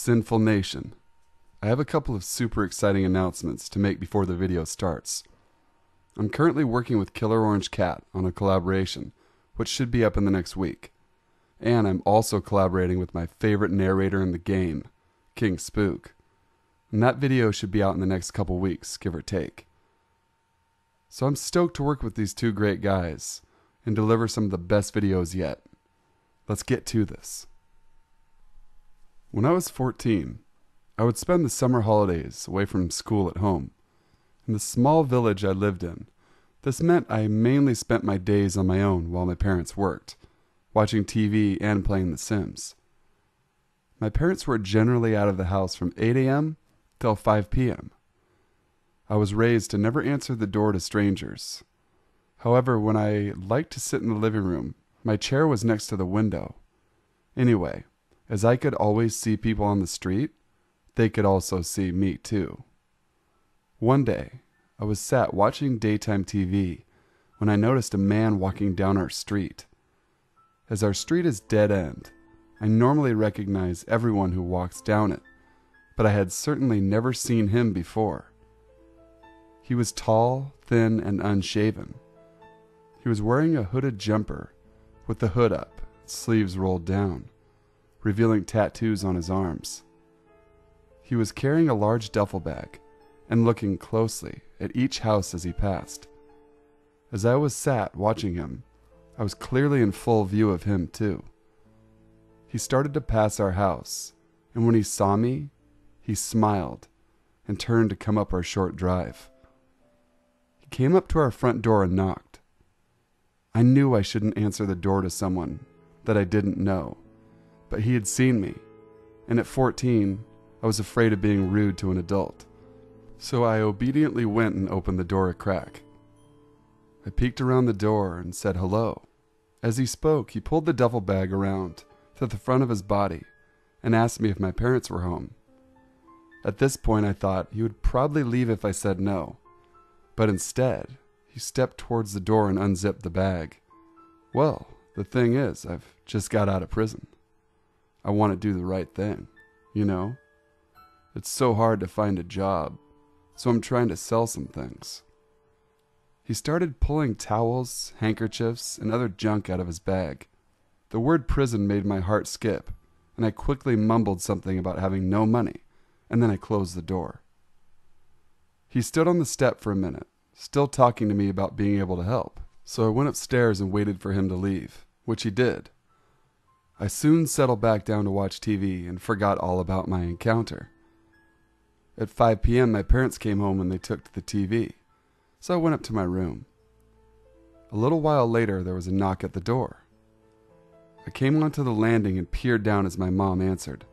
Sinful Nation. I have a couple of super exciting announcements to make before the video starts. I'm currently working with Killer Orange Cat on a collaboration, which should be up in the next week. And I'm also collaborating with my favorite narrator in the game, King Spook. And that video should be out in the next couple weeks, give or take. So I'm stoked to work with these two great guys and deliver some of the best videos yet. Let's get to this. When I was 14, I would spend the summer holidays away from school at home. In the small village I lived in, this meant I mainly spent my days on my own while my parents worked, watching TV and playing The Sims. My parents were generally out of the house from 8 a.m. till 5 p.m. I was raised to never answer the door to strangers. However, when I liked to sit in the living room, my chair was next to the window. Anyway, as I could always see people on the street, they could also see me too. One day, I was sat watching daytime TV when I noticed a man walking down our street. As our street is dead end, I normally recognize everyone who walks down it, but I had certainly never seen him before. He was tall, thin, and unshaven. He was wearing a hooded jumper with the hood up, sleeves rolled down, revealing tattoos on his arms. He was carrying a large duffel bag and looking closely at each house as he passed. As I was sat watching him, I was clearly in full view of him too. He started to pass our house, and when he saw me, he smiled and turned to come up our short drive. He came up to our front door and knocked. I knew I shouldn't answer the door to someone that I didn't know, but he had seen me, and at 14, I was afraid of being rude to an adult. So I obediently went and opened the door a crack. I peeked around the door and said hello. As he spoke, he pulled the duffel bag around to the front of his body and asked me if my parents were home. At this point, I thought he would probably leave if I said no, but instead, he stepped towards the door and unzipped the bag. Well, the thing is, I've just got out of prison. I want to do the right thing, you know? It's so hard to find a job, so I'm trying to sell some things. He started pulling towels, handkerchiefs, and other junk out of his bag. The word prison made my heart skip, and I quickly mumbled something about having no money, and then I closed the door. He stood on the step for a minute, still talking to me about being able to help, so I went upstairs and waited for him to leave, which he did. I soon settled back down to watch TV and forgot all about my encounter. At 5 p.m., my parents came home and they took to the TV, so I went up to my room. A little while later, there was a knock at the door. I came onto the landing and peered down as my mom answered.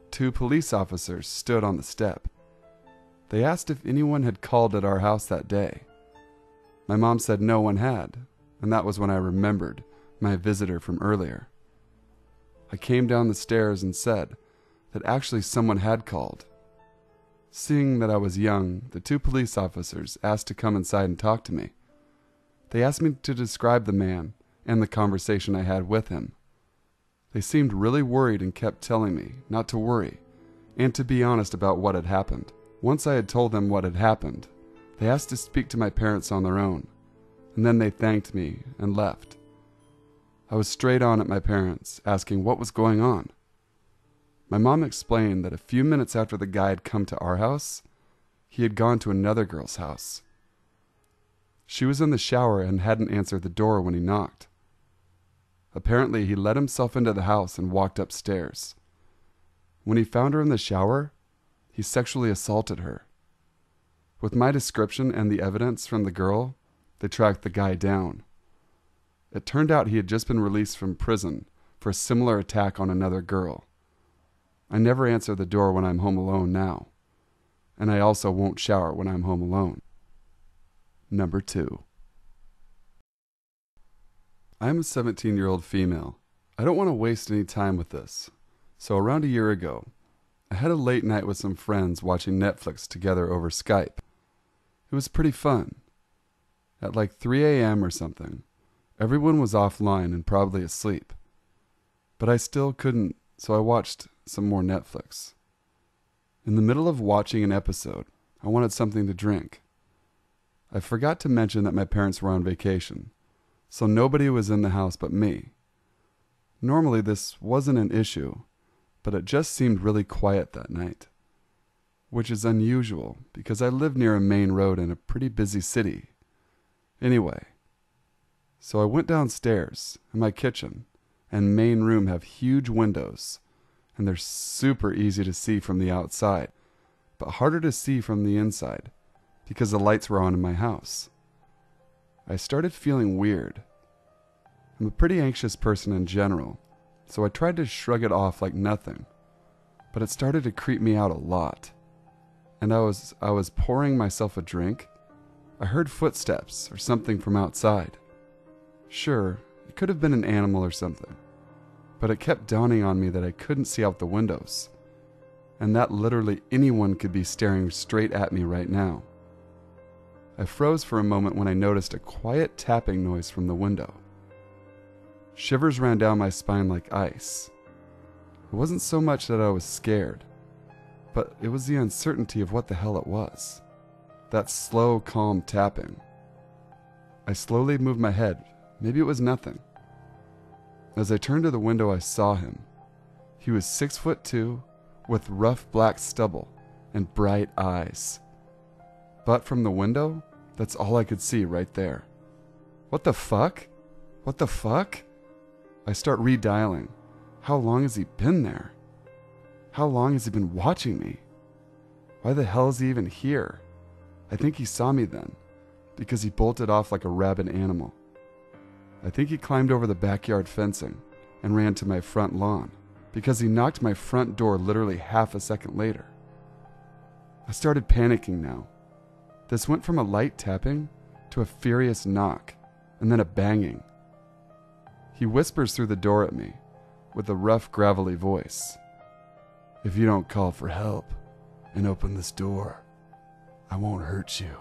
2 police officers stood on the step. They asked if anyone had called at our house that day. My mom said no one had, and that was when I remembered my visitor from earlier. I came down the stairs and said that actually someone had called. Seeing that I was young, the 2 police officers asked to come inside and talk to me. They asked me to describe the man and the conversation I had with him. They seemed really worried and kept telling me not to worry and to be honest about what had happened. Once I had told them what had happened, they asked to speak to my parents on their own, and then they thanked me and left. I was straight on at my parents, asking what was going on. My mom explained that a few minutes after the guy had come to our house, he had gone to another girl's house. She was in the shower and hadn't answered the door when he knocked. Apparently, he let himself into the house and walked upstairs. When he found her in the shower, he sexually assaulted her. With my description and the evidence from the girl, they tracked the guy down. It turned out he had just been released from prison for a similar attack on another girl. I never answer the door when I'm home alone now, and I also won't shower when I'm home alone. Number 2. I am a 17-year-old female. I don't want to waste any time with this, so around a year ago, I had a late night with some friends watching Netflix together over Skype. It was pretty fun. At like 3 a.m. or something, everyone was offline and probably asleep. But I still couldn't, so I watched some more Netflix. In the middle of watching an episode, I wanted something to drink. I forgot to mention that my parents were on vacation, so nobody was in the house but me. Normally this wasn't an issue, but it just seemed really quiet that night, which is unusual because I live near a main road in a pretty busy city. Anyway, so I went downstairs, and my kitchen and main room have huge windows, and they're super easy to see from the outside, but harder to see from the inside because the lights were on in my house. I started feeling weird. I'm a pretty anxious person in general, so I tried to shrug it off like nothing, but it started to creep me out a lot. And I was pouring myself a drink. I heard footsteps or something from outside. Sure, it could have been an animal or something, but it kept dawning on me that I couldn't see out the windows, and that literally anyone could be staring straight at me right now. I froze for a moment when I noticed a quiet tapping noise from the window. Shivers ran down my spine like ice. It wasn't so much that I was scared, but it was the uncertainty of what the hell it was. That slow, calm tapping. I slowly moved my head. Maybe it was nothing. As I turned to the window, I saw him. He was 6'2", with rough black stubble and bright eyes. But from the window, that's all I could see right there. What the fuck? What the fuck? I start redialing. How long has he been there? How long has he been watching me? Why the hell is he even here? I think he saw me then, because he bolted off like a rabid animal. I think he climbed over the backyard fencing and ran to my front lawn, because he knocked my front door literally half a second later. I started panicking now. This went from a light tapping to a furious knock, and then a banging. He whispers through the door at me, with a rough, gravelly voice. "If you don't call for help and open this door, I won't hurt you."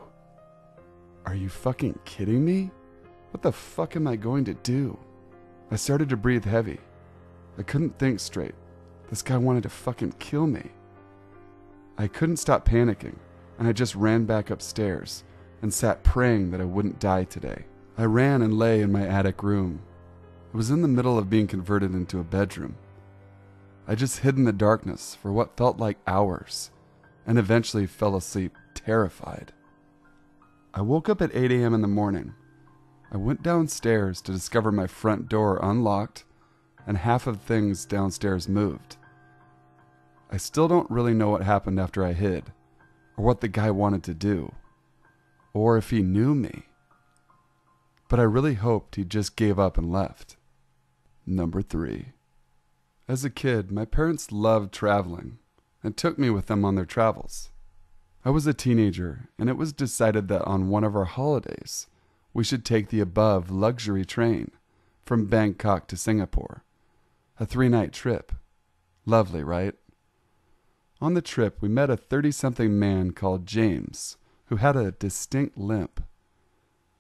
Are you fucking kidding me? What the fuck am I going to do? I started to breathe heavy. I couldn't think straight. This guy wanted to fucking kill me. I couldn't stop panicking, and I just ran back upstairs and sat praying that I wouldn't die today. I ran and lay in my attic room. It was in the middle of being converted into a bedroom. I just hid in the darkness for what felt like hours, and eventually fell asleep terrified. I woke up at 8 a.m. in the morning. I went downstairs to discover my front door unlocked and half of things downstairs moved. I still don't really know what happened after I hid, or what the guy wanted to do, or if he knew me. But I really hoped he just gave up and left. Number 3. As a kid, my parents loved traveling and took me with them on their travels. I was a teenager, and it was decided that on one of our holidays, we should take the above luxury train from Bangkok to Singapore. A 3-night trip. Lovely, right? On the trip, we met a 30-something man called James, who had a distinct limp.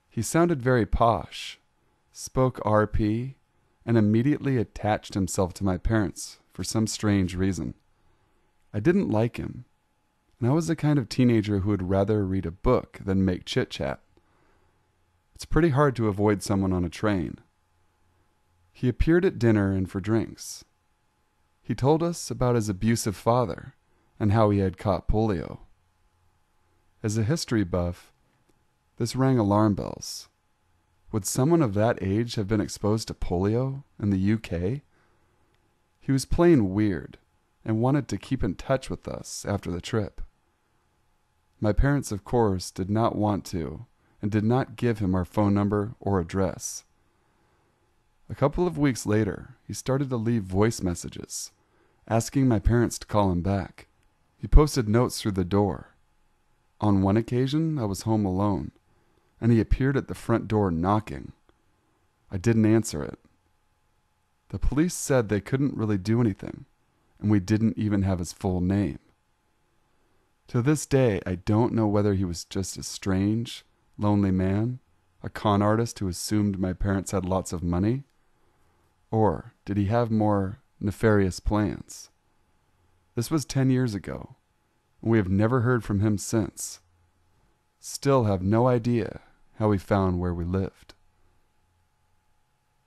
He sounded very posh, spoke RP, and immediately attached himself to my parents for some strange reason. I didn't like him, and I was the kind of teenager who would rather read a book than make chit-chat. It's pretty hard to avoid someone on a train. He appeared at dinner and for drinks. He told us about his abusive father and how he had caught polio. As a history buff, this rang alarm bells. Would someone of that age have been exposed to polio in the UK? He was plain weird and wanted to keep in touch with us after the trip. My parents, of course, did not want to and did not give him our phone number or address. A couple of weeks later, he started to leave voice messages, asking my parents to call him back. He posted notes through the door. On one occasion, I was home alone, and he appeared at the front door knocking. I didn't answer it. The police said they couldn't really do anything, and we didn't even have his full name. To this day, I don't know whether he was just a strange, lonely man, a con artist who assumed my parents had lots of money, or did he have more nefarious plans? This was 10 years ago, and we have never heard from him since. Still have no idea how he found where we lived.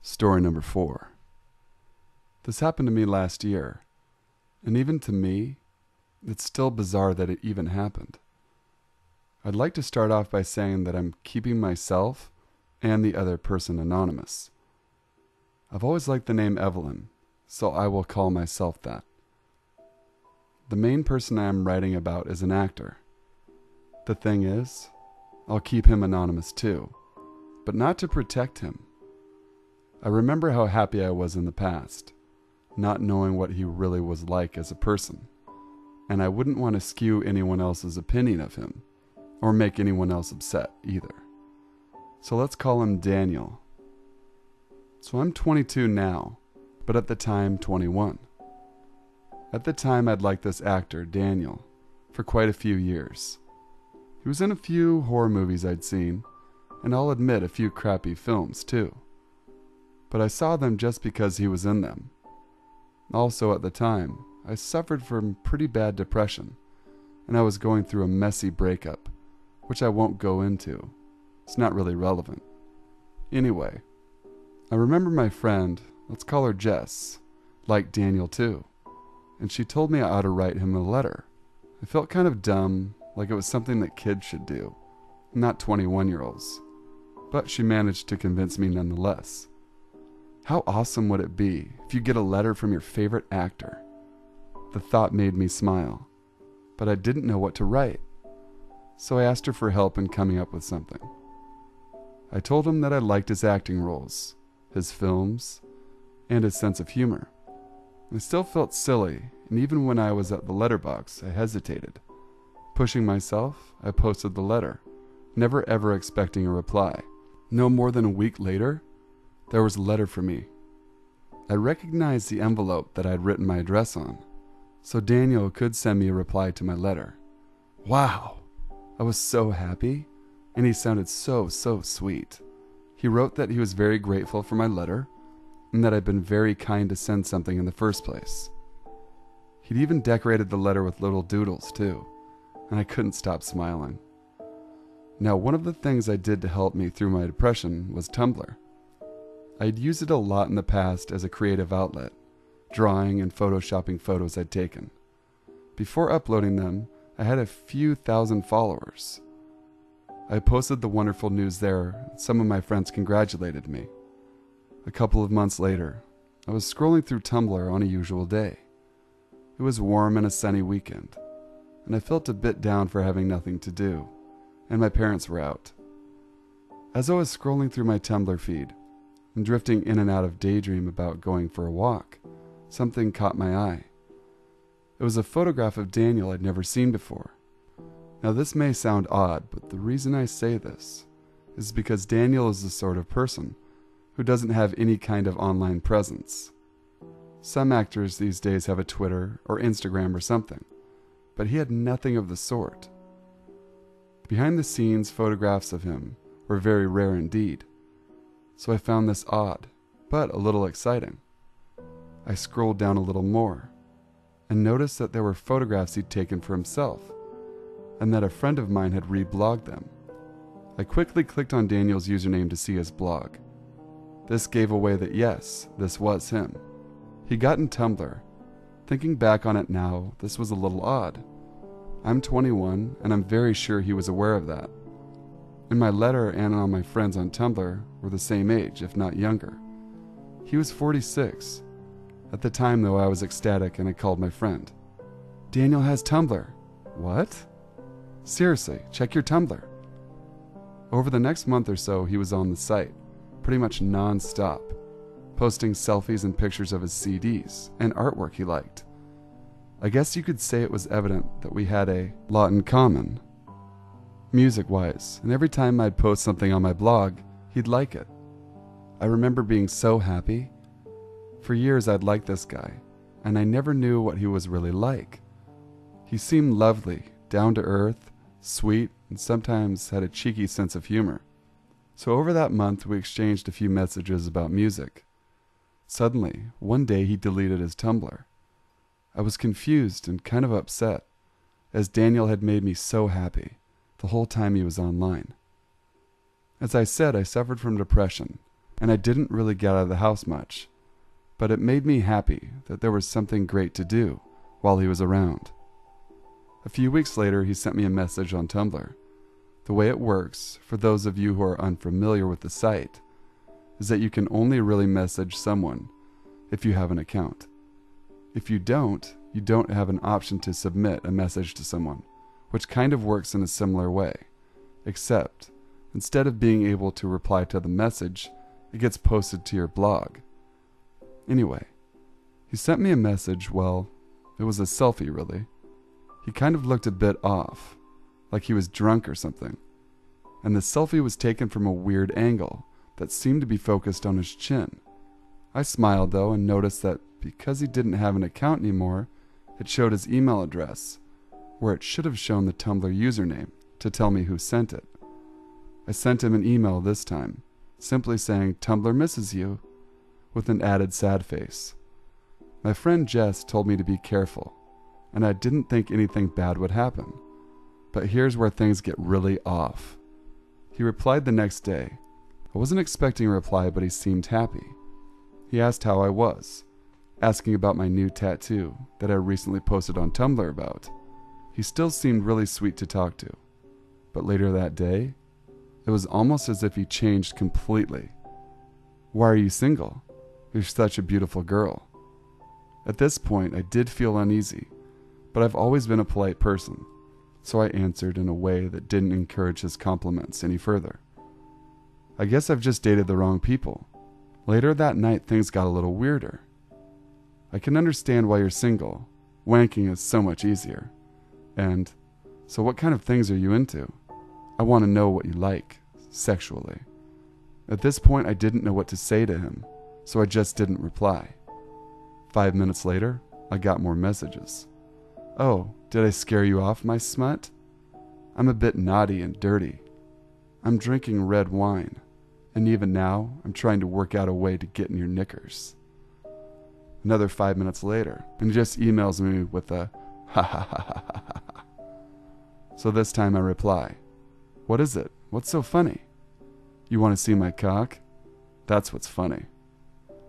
Story number 4. This happened to me last year, and even to me, it's still bizarre that it even happened. I'd like to start off by saying that I'm keeping myself and the other person anonymous. I've always liked the name Evelyn, so I will call myself that. The main person I am writing about is an actor. The thing is, I'll keep him anonymous too, but not to protect him. I remember how happy I was in the past, not knowing what he really was like as a person, and I wouldn't want to skew anyone else's opinion of him, or make anyone else upset either. So let's call him Daniel. So I'm 22 now, but at the time 21. At the time I'd liked this actor, Daniel, for quite a few years. He was in a few horror movies I'd seen, and I'll admit a few crappy films too. But I saw them just because he was in them. Also at the time, I suffered from pretty bad depression, and I was going through a messy breakup, which I won't go into. It's not really relevant. Anyway, I remember my friend, let's call her Jess, liked Daniel too, and she told me I ought to write him a letter. I felt kind of dumb, like it was something that kids should do, not 21-year-olds. But she managed to convince me nonetheless. How awesome would it be if you get a letter from your favorite actor? The thought made me smile, but I didn't know what to write. So I asked her for help in coming up with something. I told him that I liked his acting roles, his films, and his sense of humor. I still felt silly, and even when I was at the letterbox, I hesitated. Pushing myself, I posted the letter, never ever expecting a reply. No more than a week later, there was a letter for me. I recognized the envelope that I'd written my address on, so Daniel could send me a reply to my letter. Wow! I was so happy, and he sounded so sweet. He wrote that he was very grateful for my letter, and that I'd been very kind to send something in the first place. He'd even decorated the letter with little doodles too, and I couldn't stop smiling. Now, one of the things I did to help me through my depression was Tumblr. I'd used it a lot in the past as a creative outlet, drawing and photoshopping photos I'd taken. Before uploading them, I had a few thousand followers. I posted the wonderful news there, and some of my friends congratulated me. A couple of months later, I was scrolling through Tumblr on a usual day. It was warm and a sunny weekend, and I felt a bit down for having nothing to do, and my parents were out. As I was scrolling through my Tumblr feed, and drifting in and out of daydream about going for a walk, something caught my eye. It was a photograph of Daniel I'd never seen before. Now this may sound odd, but the reason I say this is because Daniel is the sort of person who doesn't have any kind of online presence. Some actors these days have a Twitter or Instagram or something, but he had nothing of the sort. Behind the scenes photographs of him were very rare indeed, so I found this odd, but a little exciting. I scrolled down a little more, and noticed that there were photographs he'd taken for himself, and that a friend of mine had reblogged them. I quickly clicked on Daniel's username to see his blog. This gave away that yes, this was him. He got in Tumblr. Thinking back on it now, this was a little odd. I'm 21, and I'm very sure he was aware of that. In my letter and on my friends on Tumblr were the same age, if not younger. He was 46. At the time, though, I was ecstatic and I called my friend. Daniel has Tumblr. What? Seriously, check your Tumblr. Over the next month or so, he was on the site, pretty much non-stop, posting selfies and pictures of his CDs and artwork he liked. I guess you could say it was evident that we had a lot in common, music-wise, and every time I'd post something on my blog, he'd like it. I remember being so happy. For years I'd liked this guy, and I never knew what he was really like. He seemed lovely, down to earth, sweet, and sometimes had a cheeky sense of humor. So over that month we exchanged a few messages about music. Suddenly, one day he deleted his Tumblr. I was confused and kind of upset, as Daniel had made me so happy the whole time he was online. As I said, I suffered from depression, and I didn't really get out of the house much, but it made me happy that there was something great to do while he was around. A few weeks later, he sent me a message on Tumblr. The way it works, for those of you who are unfamiliar with the site, is that you can only really message someone if you have an account. If you don't have an option to submit a message to someone, which kind of works in a similar way, except instead of being able to reply to the message, it gets posted to your blog. Anyway, he sent me a message. Well, it was a selfie, really. He kind of looked a bit off, like he was drunk or something, and the selfie was taken from a weird angle that seemed to be focused on his chin. I smiled, though, and noticed that because he didn't have an account anymore, it showed his email address, where it should have shown the Tumblr username to tell me who sent it. I sent him an email this time, simply saying, "Tumblr misses you," with an added sad face. My friend Jess told me to be careful, and I didn't think anything bad would happen. But here's where things get really off. He replied the next day. I wasn't expecting a reply, but he seemed happy. He asked how I was, asking about my new tattoo that I recently posted on Tumblr about. He still seemed really sweet to talk to. But later that day, it was almost as if he changed completely. "Why are you single? You're such a beautiful girl." At this point, I did feel uneasy, but I've always been a polite person, so I answered in a way that didn't encourage his compliments any further. I guess I've just dated the wrong people. Later that night, things got a little weirder. "I can understand why you're single. Wanking is so much easier. And, so what kind of things are you into? I want to know what you like, sexually." At this point, I didn't know what to say to him, so I just didn't reply. 5 minutes later, I got more messages. "Oh, did I scare you off, my smut? I'm a bit naughty and dirty. I'm drinking red wine, and even now, I'm trying to work out a way to get in your knickers." Another 5 minutes later, and he just emails me with a ha ha ha ha ha ha. So this time I reply, "What is it? What's so funny? You want to see my cock? That's what's funny."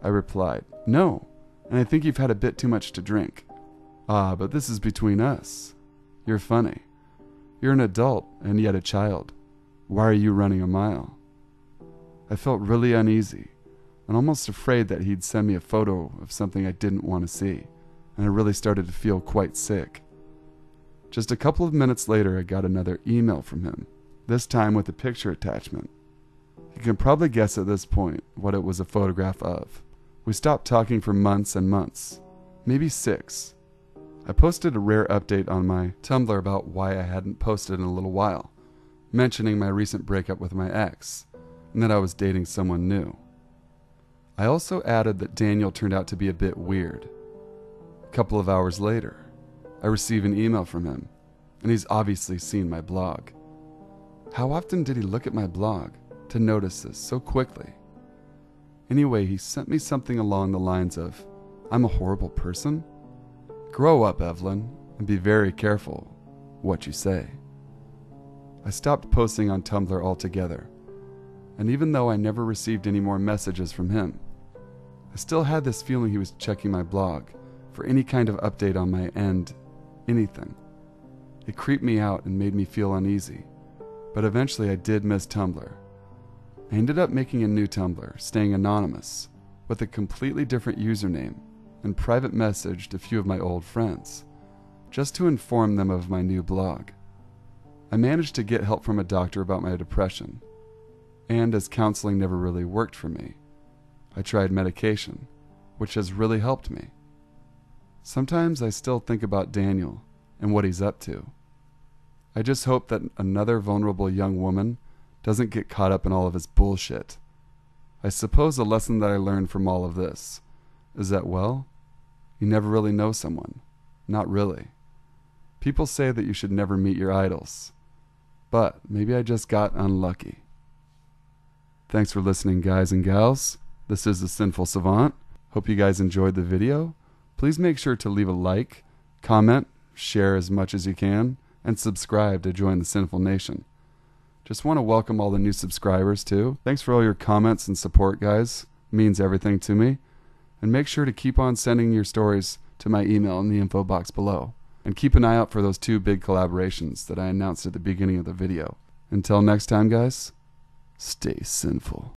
I replied, "No, and I think you've had a bit too much to drink." "Ah, but this is between us. You're funny. You're an adult and yet a child. Why are you running a mile?" I felt really uneasy and almost afraid that he'd send me a photo of something I didn't want to see, and I really started to feel quite sick. Just a couple of minutes later, I got another email from him, this time with a picture attachment. You can probably guess at this point what it was a photograph of. We stopped talking for months and months, maybe 6. I posted a rare update on my Tumblr about why I hadn't posted in a little while, mentioning my recent breakup with my ex, and that I was dating someone new. I also added that Daniel turned out to be a bit weird. A couple of hours later, I receive an email from him, and he's obviously seen my blog. How often did he look at my blog to notice this so quickly? Anyway, he sent me something along the lines of, "I'm a horrible person? Grow up, Evelyn, and be very careful what you say." I stopped posting on Tumblr altogether, and even though I never received any more messages from him, I still had this feeling he was checking my blog for any kind of update on my end, anything. It creeped me out and made me feel uneasy, but eventually I did miss Tumblr. I ended up making a new Tumblr, staying anonymous, with a completely different username, and private messaged a few of my old friends, just to inform them of my new blog. I managed to get help from a doctor about my depression, and as counseling never really worked for me, I tried medication, which has really helped me. Sometimes I still think about Daniel and what he's up to. I just hope that another vulnerable young woman doesn't get caught up in all of his bullshit. I suppose the lesson that I learned from all of this is that, well, you never really know someone. Not really. People say that you should never meet your idols, but maybe I just got unlucky. Thanks for listening, guys and gals. This is the Sinful Savant. Hope you guys enjoyed the video. Please make sure to leave a like, comment, share as much as you can, and subscribe to join the Sinful Nation. Just want to welcome all the new subscribers too. Thanks for all your comments and support, guys. It means everything to me. And make sure to keep on sending your stories to my email in the info box below. And keep an eye out for those 2 big collaborations that I announced at the beginning of the video. Until next time, guys, stay sinful.